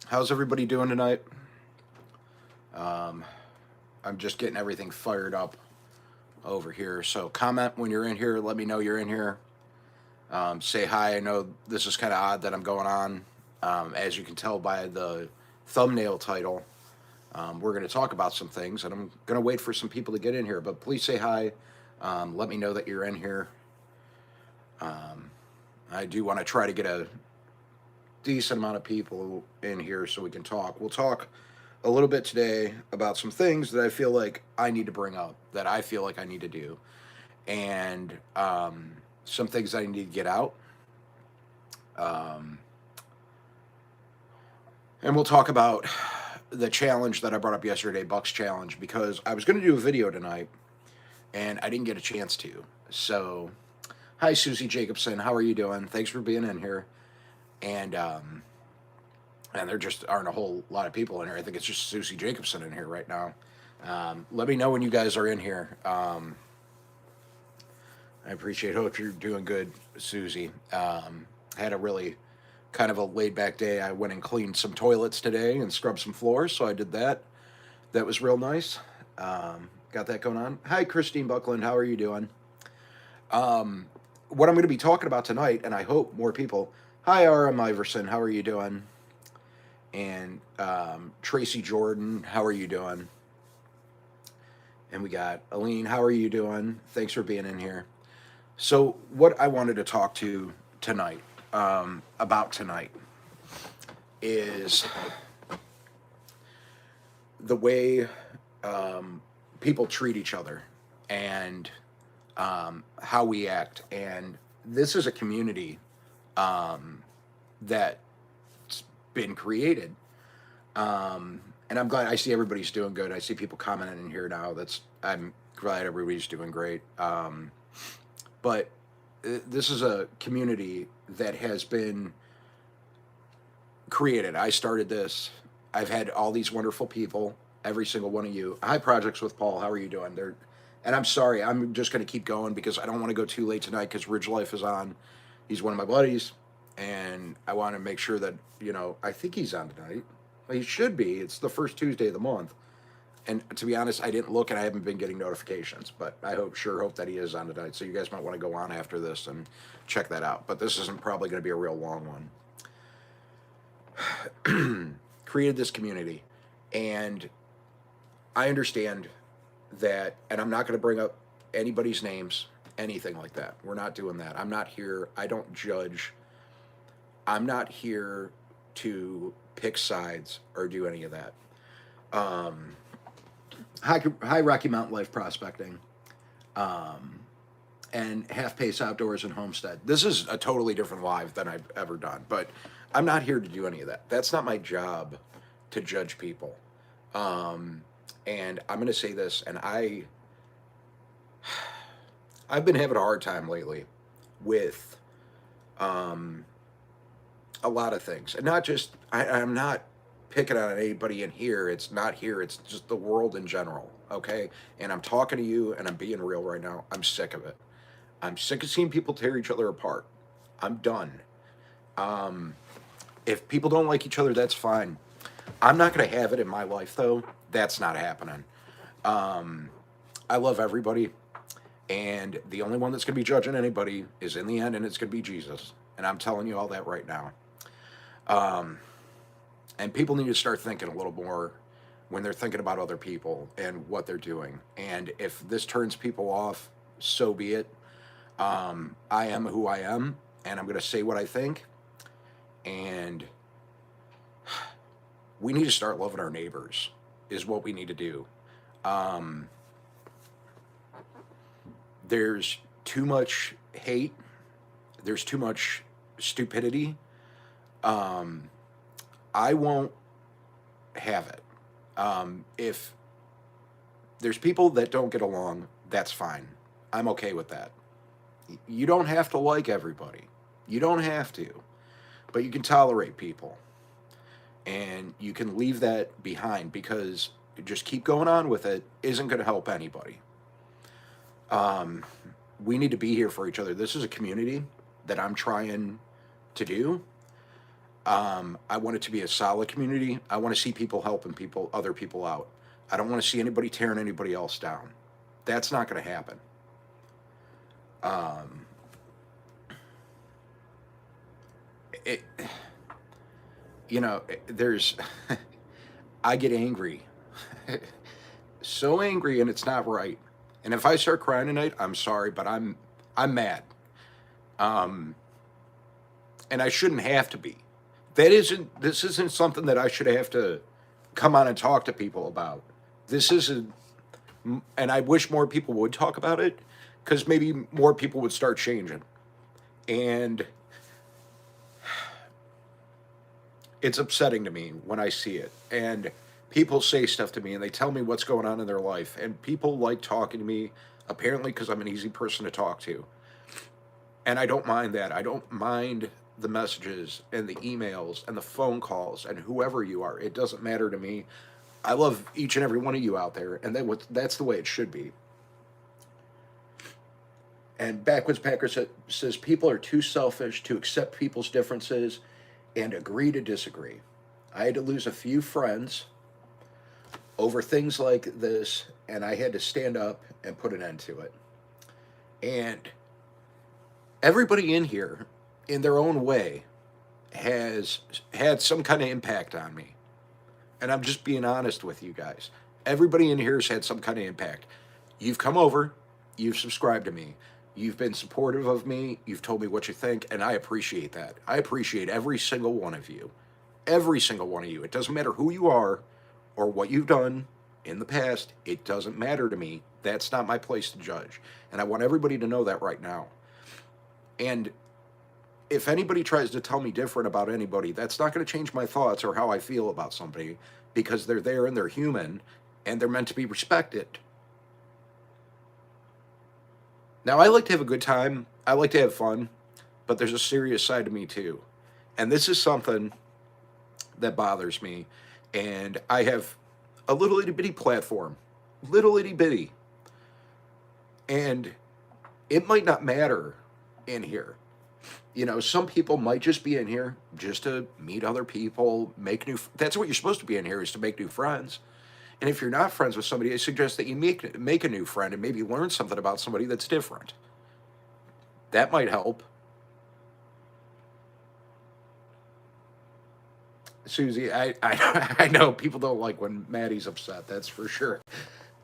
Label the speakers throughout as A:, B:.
A: How's everybody doing tonight? Um, I'm just getting everything fired up over here. So comment when you're in here. Let me know you're in here. Say hi. I know this is kind of odd that I'm going on. As you can tell by the thumbnail title, we're going to talk about some things, and I'm going to wait for some people to get in here. But please say hi. Let me know that you're in here. Um, I do want to try to get a decent amount of people in here so we can talk. We'll talk a little bit today about some things that I feel like I need to bring up, that I feel like I need to do, and some things I need to get out. Um, and we'll talk about the challenge that I brought up yesterday, Bucks Challenge, because I was going to do a video tonight and I didn't get a chance to. So, hi, Susie Jacobson. How are you doing? Thanks for being in here. And there just aren't a whole lot of people in here. I think it's just Susie Jacobson in here right now. Let me know when you guys are in here. I appreciate. Hope you're doing good, Susie. Had a really kind of a laid back day. I went and cleaned some toilets today and scrubbed some floors, so I did that. That was real nice. Got that going on. Hi, Christine Buckland. How are you doing? What I'm going to be talking about tonight, and I hope more people. Hi, R.M. Iverson. How are you doing? And Tracy Jordan. How are you doing? And we got Aline. How are you doing? Thanks for being in here. So, what I wanted to talk to tonight about tonight is the way people treat each other and how we act. And this is a community that's been created. And I'm glad I see everybody's doing good. I see people commenting in here now. I'm glad everybody's doing great. But this is a community that has been created. I started this. I've had all these wonderful people, every single one of you. Hi, Projects with Paul. How are you doing? And I'm sorry, I'm just going to keep going because I don't want to go too late tonight because Ridge Life is on. He's one of my buddies, and I want to make sure that, I think he's on tonight. He should be. It's the first Tuesday of the month. And to be honest, I didn't look and I haven't been getting notifications, but I hope that he is on tonight. So you guys might want to go on after this and check that out. But this isn't probably going to be a real long one. Created this community, and I understand that, and I'm not going to bring up anybody's names, anything like that. We're not doing that. I'm not here. I don't judge. I'm not here to pick sides or do any of that. Hi, Rocky Mountain Life Prospecting, and Half Pace Outdoors and Homestead. This is a totally different live than I've ever done, but I'm not here to do any of that. That's not my job to judge people. And I'm going to say this, and I've been having a hard time lately with a lot of things, and not just I'm not picking on anybody in here. It's not here. It's just the world in general. Okay, and I'm talking to you, and I'm being real right now. I'm sick of it. I'm sick of seeing people tear each other apart. I'm done. If people don't like each other, that's fine. I'm not going to have it in my life, though. That's not happening. I love everybody, and the only one that's going to be judging anybody is in the end, and it's going to be Jesus. And I'm telling you all that right now. And people need to start thinking a little more when they're thinking about other people and what they're doing. And if this turns people off, so be it. I am who I am, and I'm going to say what I think. And we need to start loving our neighbors, is what we need to do. There's too much hate, there's too much stupidity. I won't have it. If there's people that don't get along, that's fine. I'm okay with that. You don't have to like everybody. You don't have to. But you can tolerate people. And you can leave that behind because just keep going on with it isn't going to help anybody. We need to be here for each other. This is a community that I'm trying to do. I want it to be a solid community. I want to see people helping other people out. I don't want to see anybody tearing anybody else down. That's not going to happen. Um, it, there's, I get angry, so angry, and it's not right. And if I start crying tonight, I'm sorry, but I'm mad. Um, and I shouldn't have to be. This isn't something that I should have to come on and talk to people about. This isn't, and I wish more people would talk about it, because maybe more people would start changing. And it's upsetting to me when I see it. And people say stuff to me and they tell me what's going on in their life. And people like talking to me, apparently, because I'm an easy person to talk to. And I don't mind that. I don't mind the messages and the emails and the phone calls and whoever you are. It doesn't matter to me. I love each and every one of you out there, and that's the way it should be. And Backwoods Packer says people are too selfish to accept people's differences and agree to disagree. I had to lose a few friends over things like this, and I had to stand up and put an end to it. And everybody in here, in their own way, has had some kind of impact on me. And I'm just being honest with you guys. Everybody in here has had some kind of impact. You've come over, you've subscribed to me, you've been supportive of me, you've told me what you think, and I appreciate that. I appreciate every single one of you. Every single one of you. It doesn't matter who you are or what you've done in the past. It doesn't matter to me. That's not my place to judge. And I want everybody to know that right now. And if anybody tries to tell me different about anybody, that's not going to change my thoughts or how I feel about somebody, because they're there and they're human and they're meant to be respected. Now, I like to have a good time. I like to have fun, but there's a serious side to me too. And this is something that bothers me. And I have a little itty bitty platform, little itty bitty. And it might not matter in here. Some people might just be in here just to meet other people, that's what you're supposed to be in here, is to make new friends. And if you're not friends with somebody, I suggest that you make a new friend and maybe learn something about somebody that's different. That might help. Susie, I know people don't like when Maddie's upset, that's for sure.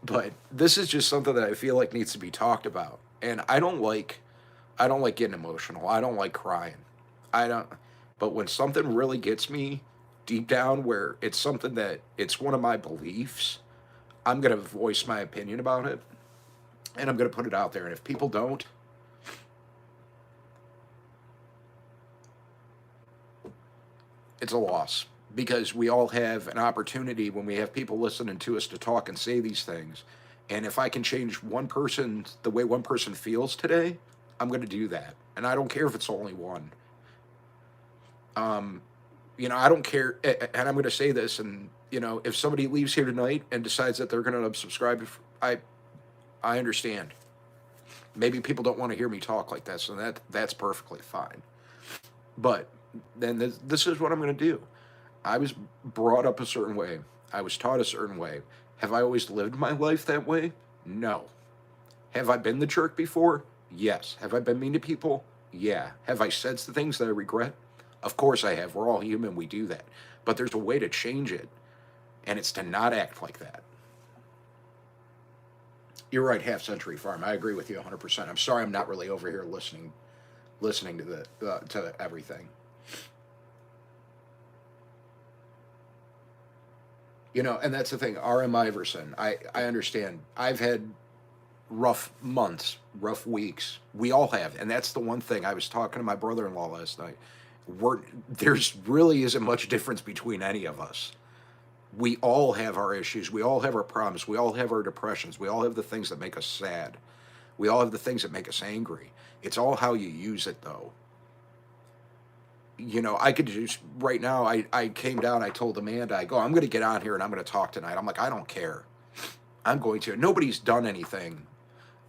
A: But this is just something that I feel like needs to be talked about. And I don't like getting emotional. I don't like crying. I don't. But when something really gets me deep down, where it's something that it's one of my beliefs, I'm going to voice my opinion about it, and I'm going to put it out there. And if people don't, it's a loss, because we all have an opportunity when we have people listening to us to talk and say these things. And if I can change the way one person feels today, I'm going to do that. And I don't care if it's only one. I don't care. And I'm going to say this, and, if somebody leaves here tonight and decides that they're going to unsubscribe, I understand. Maybe people don't want to hear me talk like that, so that's perfectly fine. But then this is what I'm going to do. I was brought up a certain way. I was taught a certain way. Have I always lived my life that way? No. Have I been the jerk before? Yes. Have I been mean to people? Yeah. Have I said the things that I regret? Of course I have. We're all human. We do that. But there's a way to change it, and it's to not act like that. You're right, Half Century Farm. I agree with you 100%. I'm sorry I'm not really over here listening to everything. And that's the thing. R.M. Iverson, I understand. I've had rough months, rough weeks. We all have. And that's the one thing. I was talking to my brother-in-law last night. There's really isn't much difference between any of us. We all have our issues. We all have our problems. We all have our depressions. We all have the things that make us sad. We all have the things that make us angry. It's all how you use it, though. I could just, right now, I came down, I told Amanda, I'm going to get on here and I'm going to talk tonight. I'm like, I don't care. I'm going to. Nobody's done anything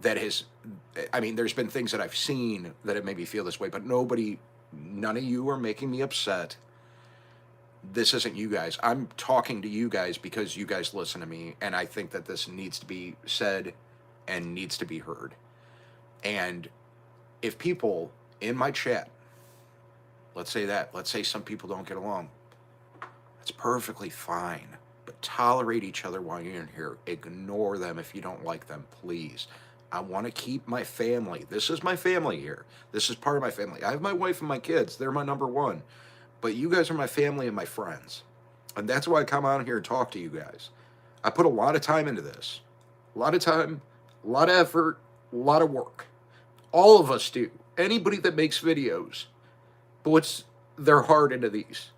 A: that there's been things that I've seen that have made me feel this way, but none of you are making me upset. This isn't you guys. I'm talking to you guys because you guys listen to me, and I think that this needs to be said and needs to be heard. And if people in my chat, let's say some people don't get along, that's perfectly fine. But tolerate each other while you're in here. Ignore them if you don't like them, please. I want to keep my family. This is my family here. This is part of my family. I have my wife and my kids. They're my number one. But you guys are my family and my friends. And that's why I come on here and talk to you guys. I put a lot of time into this. A lot of time, a lot of effort, a lot of work. All of us do. Anybody that makes videos puts their heart into these.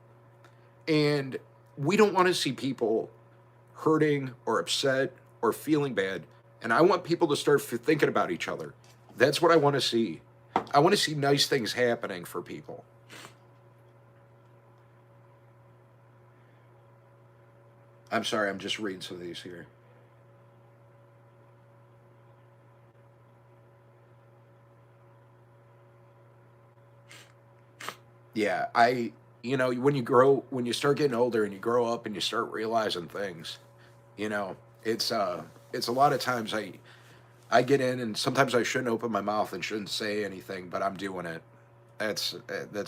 A: And we don't want to see people hurting or upset or feeling bad. And I want people to start thinking about each other. That's what I want to see. I want to see nice things happening for people. I'm sorry, I'm just reading some of these here. Yeah, when you start getting older and you grow up and you start realizing things, you know, it's a lot of times I get in and sometimes I shouldn't open my mouth and shouldn't say anything, but I'm doing it. That's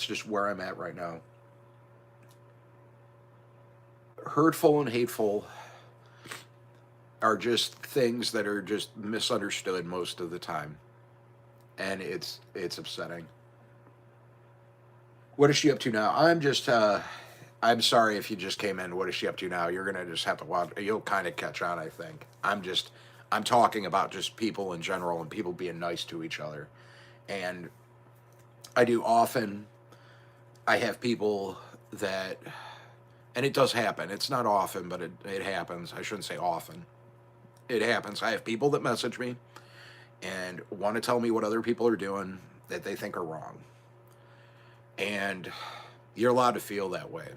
A: just where I'm at right now. Hurtful and hateful are just things that are just misunderstood most of the time, and it's upsetting. What is she up to now? I'm sorry if you just came in. What is she up to now? You're gonna just have to watch. You'll kind of catch on, I think. I'm talking about just people in general and people being nice to each other, and I do often. I have people that, and it does happen. It's not often, but it happens. I shouldn't say often. It happens. I have people that message me and want to tell me what other people are doing that they think are wrong. And you're allowed to feel that way.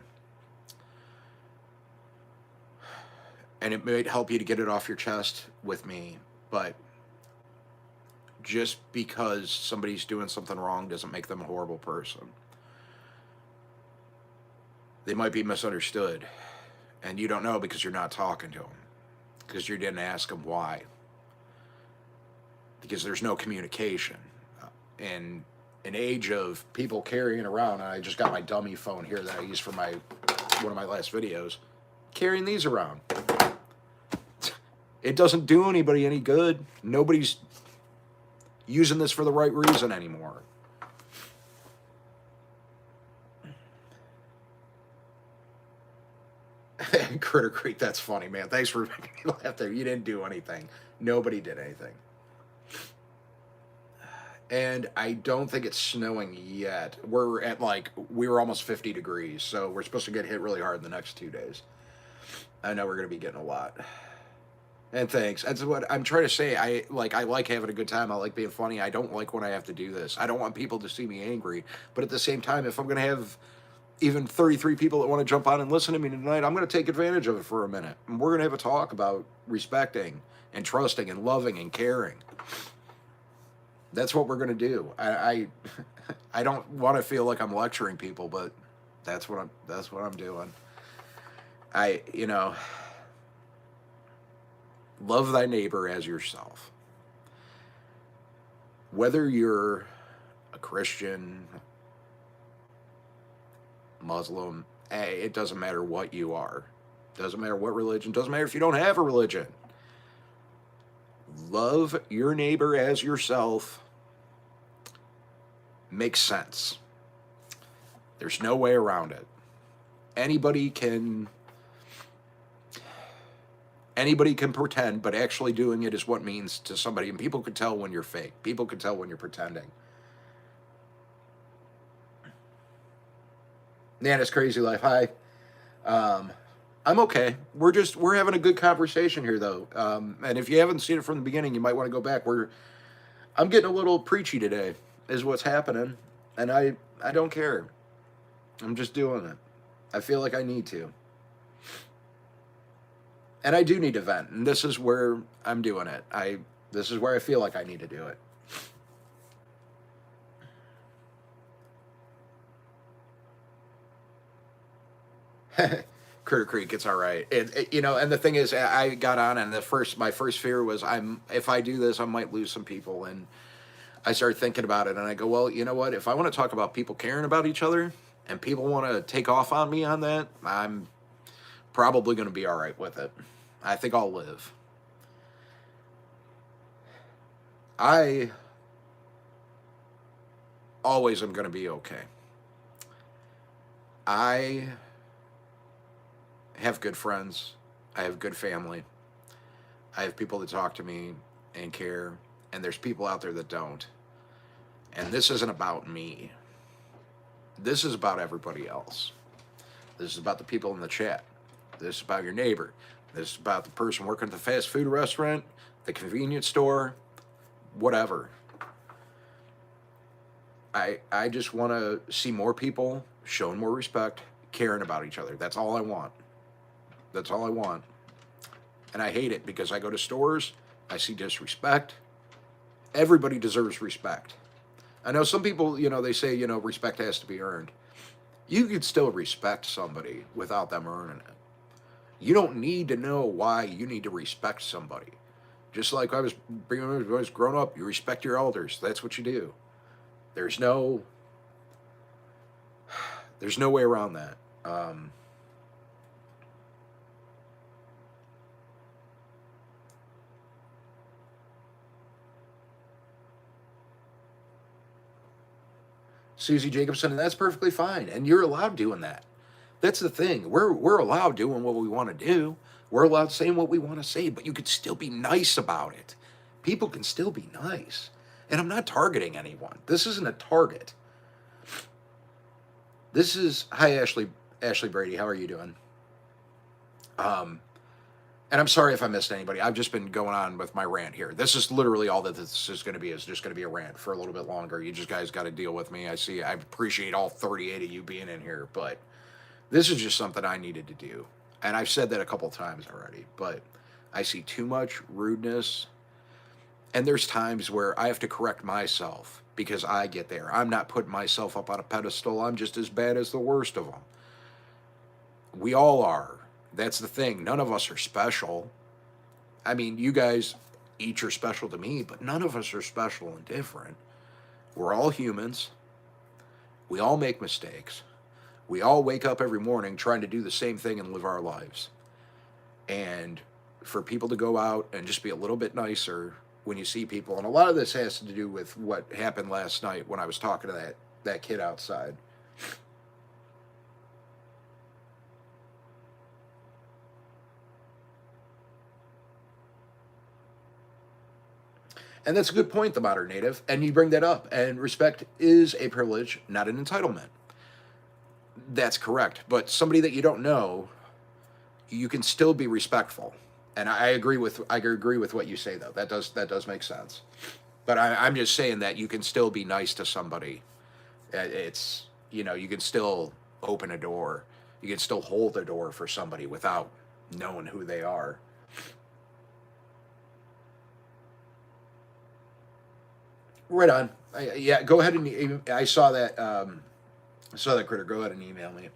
A: And it might help you to get it off your chest with me, but just because somebody's doing something wrong doesn't make them a horrible person. They might be misunderstood, and you don't know because you're not talking to them, because you didn't ask them why, because there's no communication. In an age of people carrying around, and I just got my dummy phone here that I used for one of my last videos, carrying these around. It doesn't do anybody any good. Nobody's using this for the right reason anymore. Critter Creek, that's funny, man. Thanks for making me laugh there. You didn't do anything. Nobody did anything. And I don't think it's snowing yet. We were almost 50 degrees, so we're supposed to get hit really hard in the next 2 days. I know we're going to be getting a lot. And thanks. That's what I'm trying to say. I like having a good time. I like being funny. I don't like when I have to do this. I don't want people to see me angry. But at the same time, if I'm going to have even 33 people that want to jump on and listen to me tonight, I'm going to take advantage of it for a minute. And we're going to have a talk about respecting and trusting and loving and caring. That's what we're going to do. I don't want to feel like I'm lecturing people, but that's what I'm doing. Love thy neighbor as yourself. Whether you're a Christian, Muslim, it doesn't matter what you are. Doesn't matter what religion. Doesn't matter if you don't have a religion. Love your neighbor as yourself makes sense. There's no way around it. Anybody can pretend, but actually doing it is what means to somebody. And people can tell when you're fake. People can tell when you're pretending. Nana's Crazy Life. Hi. I'm okay. We're having a good conversation here, though. And if you haven't seen it from the beginning, you might want to go back. I'm getting a little preachy today, is what's happening, and I don't care. I'm just doing it. I feel like I need to. And I do need to vent, and this is where I'm doing it. This is where I feel like I need to do it. Critter Creek, it's all right. And the thing is, I got on, and my first fear was, if I do this, I might lose some people, and I started thinking about it, and I go, well, you know what? If I want to talk about people caring about each other, and people want to take off on me on that, I'm probably going to be all right with it. I think I'll live. I always am going to be okay. I have good friends. I have good family. I have people that talk to me and care, and there's people out there that don't. And this isn't about me. This is about everybody else. This is about the people in the chat. This is about your neighbor. This is about the person working at the fast food restaurant, the convenience store, whatever. I just want to see more people showing more respect, caring about each other. That's all I want. That's all I want. And I hate it because I go to stores, I see disrespect. Everybody deserves respect. I know some people, they say, respect has to be earned. You could still respect somebody without them earning it. You don't need to know why you need to respect somebody. Just like I was growing up, you respect your elders. That's what you do. There's no way around that. Susie Jacobson, and that's perfectly fine. And you're allowed doing that. That's the thing. We're allowed doing what we want to do. We're allowed saying what we want to say, but you could still be nice about it. People can still be nice. And I'm not targeting anyone. This isn't a target. This is, hi Ashley Brady, how are you doing? And I'm sorry if I missed anybody. I've just been going on with my rant here. This is literally all that this is going to be. Is just going to be a rant for a little bit longer. You just guys got to deal with me. I appreciate all 38 of you being in here, but this is just something I needed to do. And I've said that a couple times already, but I see too much rudeness. And there's times where I have to correct myself because I get there. I'm not putting myself up on a pedestal. I'm just as bad as the worst of them. We all are. That's the thing. None of us are special. I mean, you guys each are special to me, but none of us are special and different. We're all humans. We all make mistakes. We all wake up every morning trying to do the same thing and live our lives. And for people to go out and just be a little bit nicer when you see people, and a lot of this has to do with what happened last night when I was talking to that kid outside. And that's a good point, the modern native. And you bring that up. And respect is a privilege, not an entitlement. That's correct. But somebody that you don't know, you can still be respectful. And I agree with what you say though. That does make sense. But I'm just saying that you can still be nice to somebody. It's you can still open a door. You can still hold a door for somebody without knowing who they are. Right on. Yeah, go ahead and I saw that. I saw that critter. Go ahead and email me.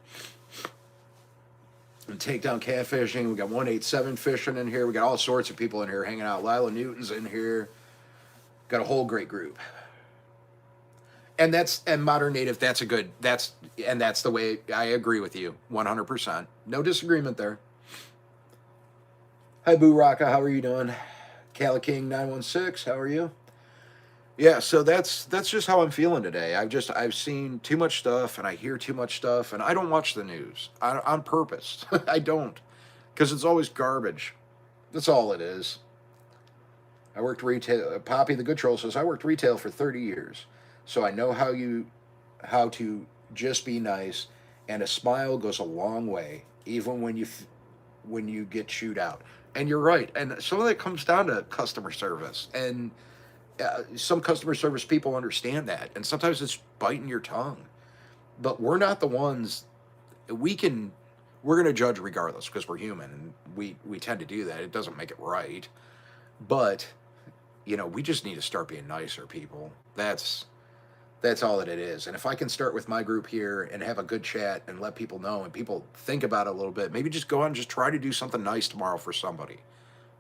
A: And take down catfishing. We got 187 fishing in here. We got all sorts of people in here hanging out. Lila Newton's in here. Got a whole great group. And modern native. That's the way. I agree with you 100%. No disagreement there. Hi Boo Rocka, how are you doing? Cali King 916, how are you? Yeah, so that's just how I'm feeling today. I've seen too much stuff and I hear too much stuff and I don't watch the news on purpose. I don't, because it's always garbage. That's all it is. I worked retail. Poppy the Good Troll says I worked retail for 30 years, so I know how to just be nice, and a smile goes a long way, even when you get chewed out. And you're right. And some of that comes down to customer service and some customer service people understand that, and sometimes it's biting your tongue. But we're not the ones. We're going to judge regardless because we're human, and we tend to do that. It doesn't make it right, but we just need to start being nicer, people. That's all that it is. And if I can start with my group here and have a good chat and let people know and people think about it a little bit, maybe just go out and just try to do something nice tomorrow for somebody.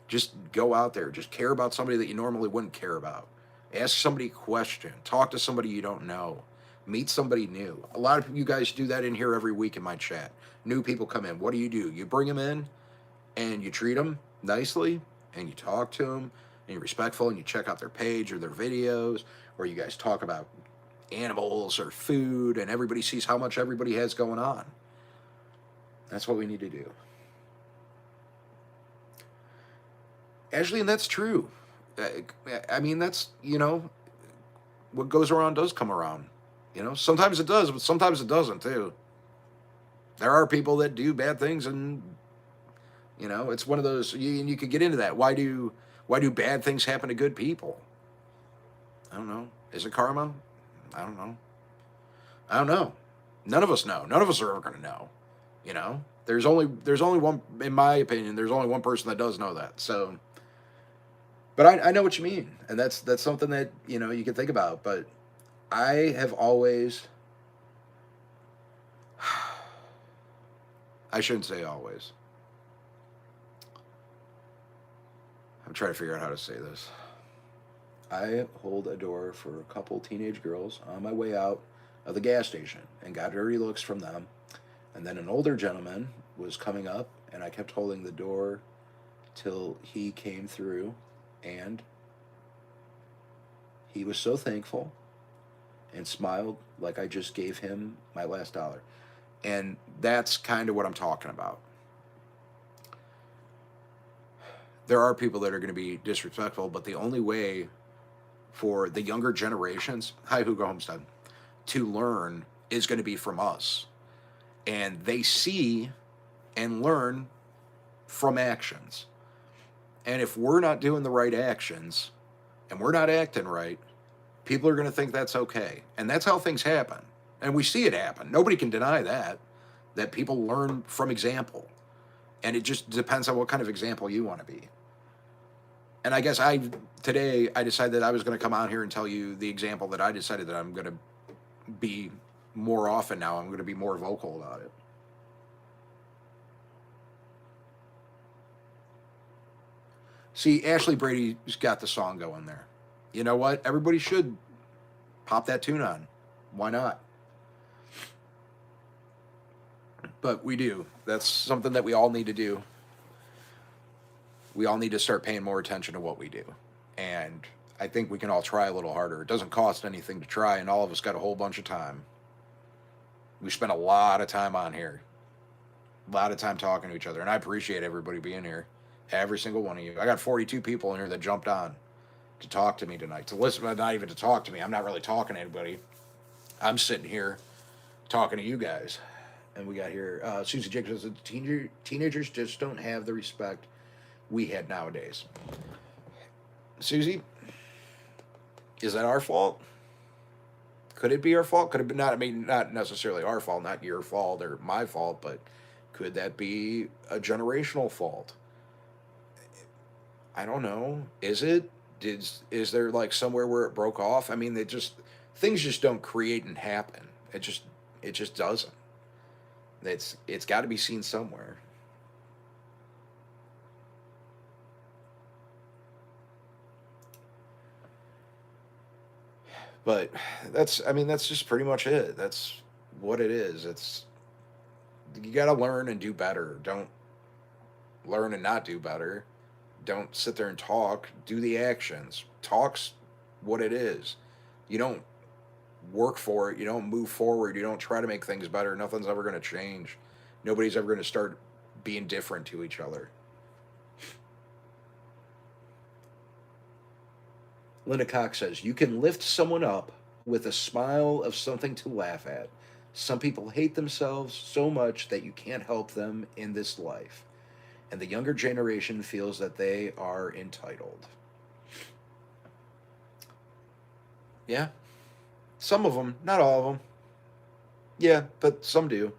A: Just go out there, just care about somebody that you normally wouldn't care about. Ask somebody a question, talk to somebody you don't know, meet somebody new. A lot of you guys do that in here every week in my chat. New people come in. What do? You bring them in and you treat them nicely and you talk to them and you're respectful and you check out their page or their videos, or you guys talk about animals or food and everybody sees how much everybody has going on. That's what we need to do. Ashley, and that's true. I mean, that's, what goes around does come around. Sometimes it does, but sometimes it doesn't too. There are people that do bad things, and it's one of those. You could get into that. Why do bad things happen to good people? I don't know. Is it karma? I don't know. I don't know. None of us know. None of us are ever going to know. There's only one, in my opinion. There's only one person that does know that. So, but I know what you mean, and that's something that you can think about. But I have always. I shouldn't say always. I'm trying to figure out how to say this. I hold a door for a couple teenage girls on my way out of the gas station and got dirty looks from them. And then an older gentleman was coming up, and I kept holding the door till he came through, and he was so thankful and smiled like I just gave him my last dollar. And that's kind of what I'm talking about. There are people that are going to be disrespectful, but the only way for the younger generations, hi Hugo Homestead, to learn is going to be from us. And they see and learn from actions. And if we're not doing the right actions and we're not acting right, people are going to think that's okay. And that's how things happen. And we see it happen. Nobody can deny that people learn from example. And it just depends on what kind of example you want to be. And I guess today I decided that I was going to come out here and tell you the example that I decided that I'm going to be more often now. I'm going to be more vocal about it. See, Ashley Brady's got the song going there. You know what? Everybody should pop that tune on. Why not? But we do. That's something that we all need to do. We all need to start paying more attention to what we do. And I think we can all try a little harder. It doesn't cost anything to try, and all of us got a whole bunch of time. We spent a lot of time on here. A lot of time talking to each other. And I appreciate everybody being here. Every single one of you. I got 42 people in here that jumped on to talk to me tonight. To listen, but not even to talk to me. I'm not really talking to anybody. I'm sitting here talking to you guys. And we got here, Susie Jacobs says, teenagers just don't have the respect we had nowadays. Susie, is that our fault? Could it be our fault? Could it be not? I mean, not necessarily our fault, not your fault or my fault, but could that be a generational fault? I don't know. Is it? Is there like somewhere where it broke off? I mean, things just don't create and happen. It just doesn't. It's got to be seen somewhere. But that's just pretty much it. That's what it is. You got to learn and do better. Don't learn and not do better. Don't sit there and talk. Do the actions. Talk's what it is. You don't work for it. You don't move forward. You don't try to make things better. Nothing's ever going to change. Nobody's ever going to start being different to each other. Linda Cox says, you can lift someone up with a smile of something to laugh at. Some people hate themselves so much that you can't help them in this life. And the younger generation feels that they are entitled. Yeah. Some of them, not all of them. Yeah, but some do.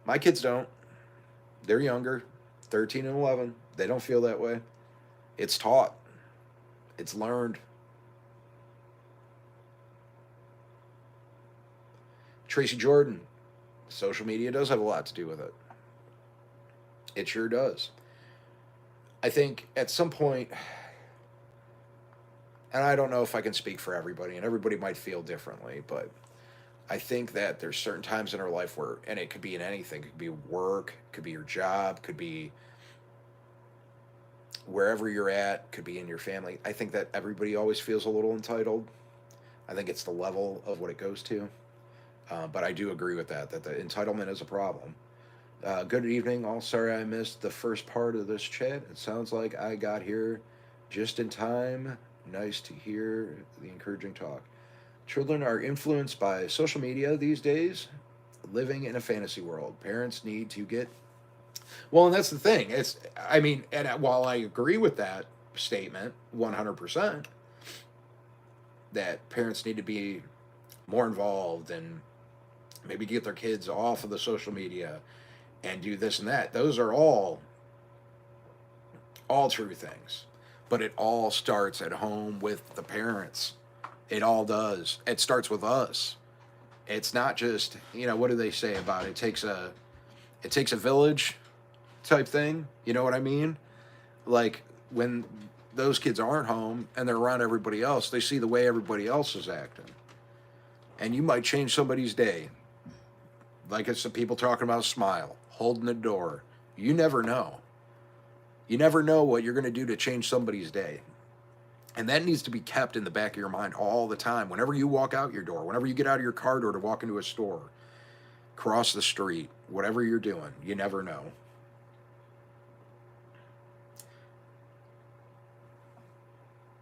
A: My kids don't. They're younger, 13 and 11. They don't feel that way. It's taught. It's learned. Tracy Jordan, social media does have a lot to do with it. It sure does. I think at some point, and I don't know if I can speak for everybody, and everybody might feel differently, but I think that there's certain times in our life where, and it could be in anything, it could be work, it could be your job, could be wherever you're at, could be in your family. I think that everybody always feels a little entitled. I think it's the level of what it goes to. But I do agree with that the entitlement is a problem. Good evening. All sorry I missed the first part of this chat. It sounds like I got here just in time. Nice to hear the encouraging talk. Children are influenced by social media these days, living in a fantasy world. Parents need to get well, and that's the thing. I mean, and while I agree with that statement 100%, that parents need to be more involved and maybe get their kids off of the social media and do this and that. Those are all true things. But it all starts at home with the parents. It all does. It starts with us. It's not just, what do they say about it? It takes a village type thing. You know what I mean? Like when those kids aren't home and they're around everybody else, they see the way everybody else is acting. And you might change somebody's day. Like it's the people talking about smile, holding the door. You never know. You never know what you're going to do to change somebody's day. And that needs to be kept in the back of your mind all the time. Whenever you walk out your door, whenever you get out of your car door to walk into a store, cross the street, whatever you're doing, you never know.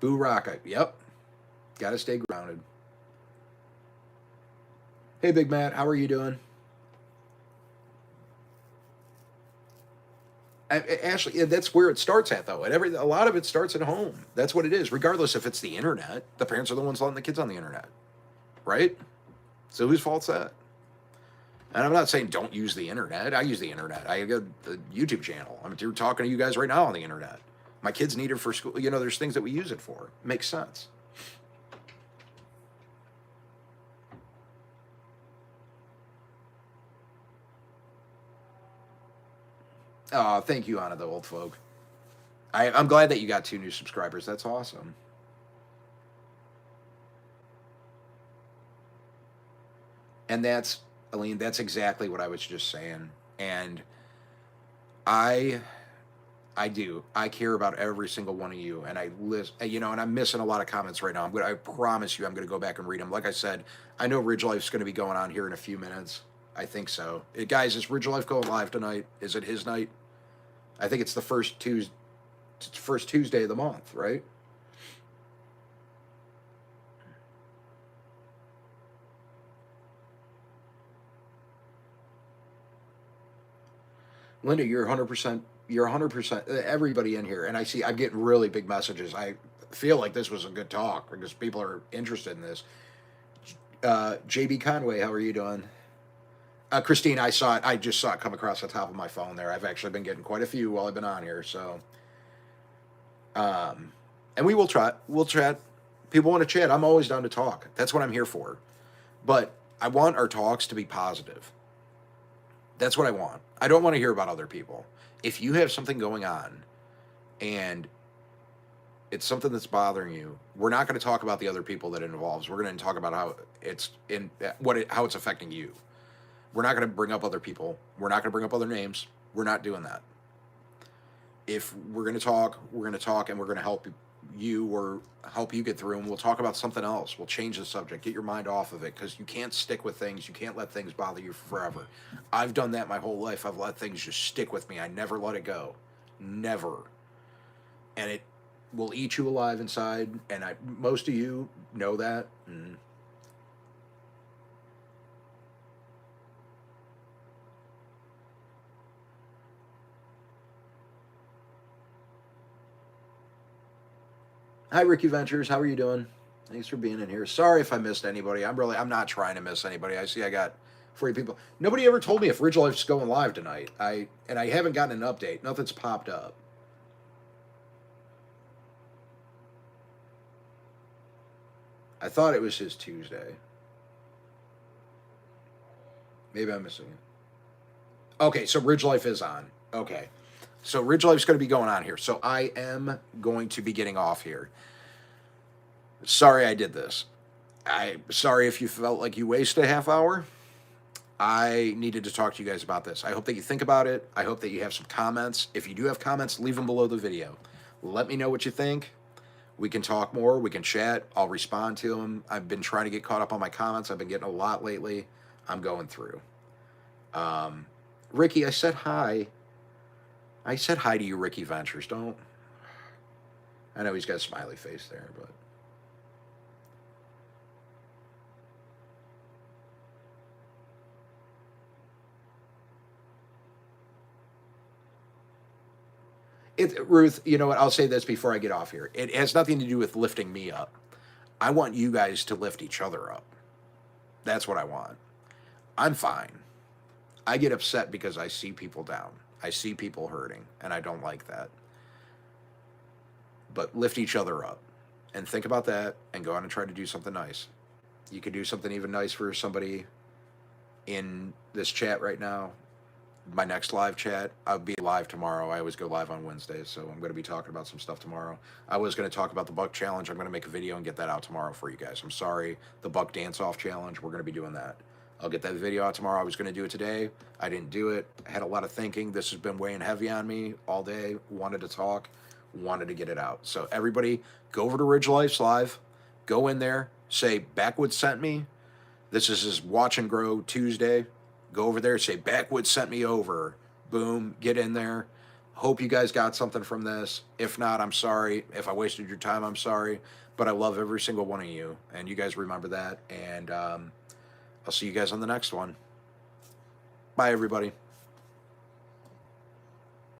A: Boo Rocket. Yep. Got to stay grounded. Hey, Big Matt. How are you doing? Ashley, that's where it starts at, though. A lot of it starts at home. That's what it is. Regardless if it's the internet, the parents are the ones letting the kids on the internet, right? So whose fault's that? And I'm not saying don't use the internet. I use the internet. I got the YouTube channel. I'm talking to you guys right now on the internet. My kids need it for school. There's things that we use it for. It makes sense. Oh, thank you, Anna, the old folk. I'm glad that you got 2 new subscribers. That's awesome. And that's, Aline, that's exactly what I was just saying. And I do. I care about every single one of you, and I list. And I'm missing a lot of comments right now. I promise you, I'm gonna go back and read them. Like I said, I know Ridge Life's gonna be going on here in a few minutes. I think so. Guys, is Ridge Life going live tonight? Is it his night? I think it's the first Tuesday of the month, right? Linda, you're 100%. You're 100%. Everybody in here, and I'm getting really big messages. I feel like this was a good talk because people are interested in this. JB Conway, how are you doing? Christine, I saw it. I just saw it come across the top of my phone there. I've actually been getting quite a few while I've been on here. So, and we will try. We'll chat. People want to chat. I'm always down to talk. That's what I'm here for. But I want our talks to be positive. That's what I want. I don't want to hear about other people. If you have something going on and it's something that's bothering you, we're not going to talk about the other people that it involves. We're going to talk about how it's affecting you. We're not going to bring up other people. We're not going to bring up other names. We're not doing that. If we're going to talk, we're going to talk, and we're going to help you or help you get through, and we'll talk about something else. We'll change the subject. Get your mind off of it, because you can't stick with things. You can't let things bother you forever. I've done that my whole life. I've let things just stick with me. I never let it go. Never. And it will eat you alive inside, and most of you know that. Hi, Ricky Ventures. How are you doing? Thanks for being in here. Sorry if I missed anybody. I'm not trying to miss anybody. I see I got 40 people. Nobody ever told me if Ridge Life's going live tonight. I haven't gotten an update. Nothing's popped up. I thought it was his Tuesday. Maybe I'm missing it. Okay, so Ridge Life is on. Okay. So Ridge Life's going to be going on here. So I am going to be getting off here. Sorry I did this. I sorry if you felt like you wasted a half hour. I needed to talk to you guys about this. I hope that you think about it. I hope that you have some comments. If you do have comments, leave them below the video. Let me know what you think. We can talk more. We can chat. I'll respond to them. I've been trying to get caught up on my comments. I've been getting a lot lately. I'm going through. Ricky, I said hi. I said hi to you, Ricky Ventures. Don't. I know he's got a smiley face there, but. Ruth, you know what? I'll say this before I get off here. It has nothing to do with lifting me up. I want you guys to lift each other up. That's what I want. I'm fine. I get upset because I see people down. I see people hurting, and I don't like that. But lift each other up and think about that and go out and try to do something nice. You could do something even nice for somebody in this chat right now. My next live chat, I'll be live tomorrow. I always go live on Wednesdays, so I'm going to be talking about some stuff tomorrow. I was going to talk about the Buck Challenge. I'm going to make a video and get that out tomorrow for you guys. I'm sorry, the Buck Dance Off Challenge, we're going to be doing that. I'll get that video out tomorrow. I was going to do it today. I didn't do it. I had a lot of thinking. This has been weighing heavy on me all day. Wanted to talk, wanted to get it out. So everybody, go over to Ridge Life's live. Go in there. Say, Backwoods sent me. This is his Watch and Grow Tuesday. Go over there, say, Backwoods sent me over. Boom, get in there. Hope you guys got something from this. If not, I'm sorry. If I wasted your time, I'm sorry. But I love every single one of you. And you guys remember that. And I'll see you guys on the next one. Bye, everybody.